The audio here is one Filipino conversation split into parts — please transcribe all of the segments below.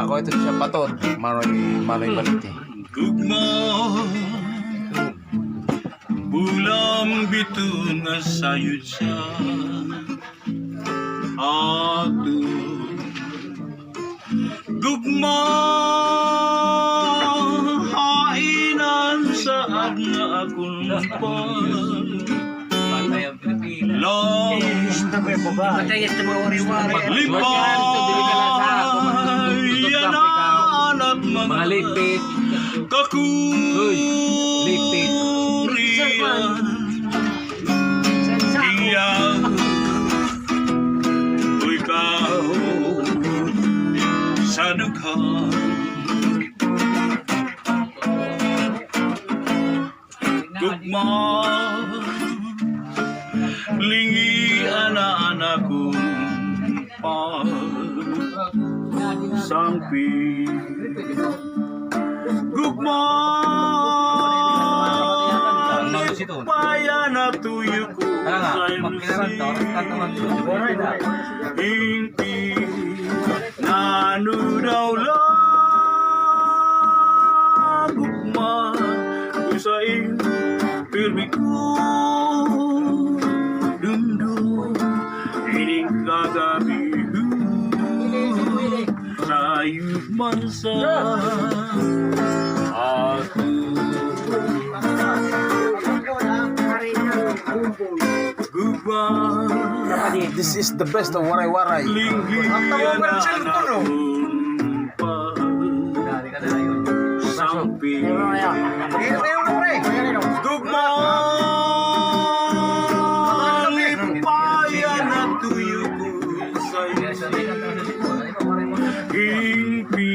Ako ito siya patod. Maray baliti. Gugma bulang bitu nga sayod sa ato. Gugma hainan saad nga akong Malipit. Kakurian iyang ikaw sa dughan. Gugma lingi anak-anak kong pagsampi. Gugma paya na tuyo ko hindi nanudaw lang. Gugma usain pirmi ko dundong ining kagabi sayud man sa aku. This is the best of waray-waray. Gugma limpaya na tuyo ko sa'yo himpi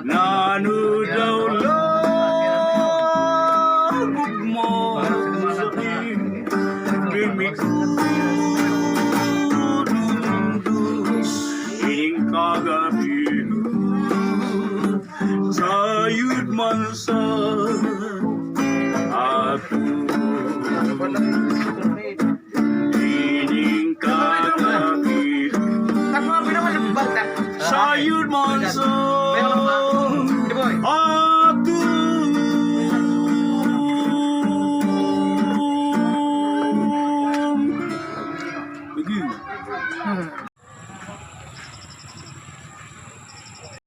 nanudaw lang. Gugma sa'kin bimig dundus ining kagabi sayud man sa ato. Ining kagabi sayud man sa ato.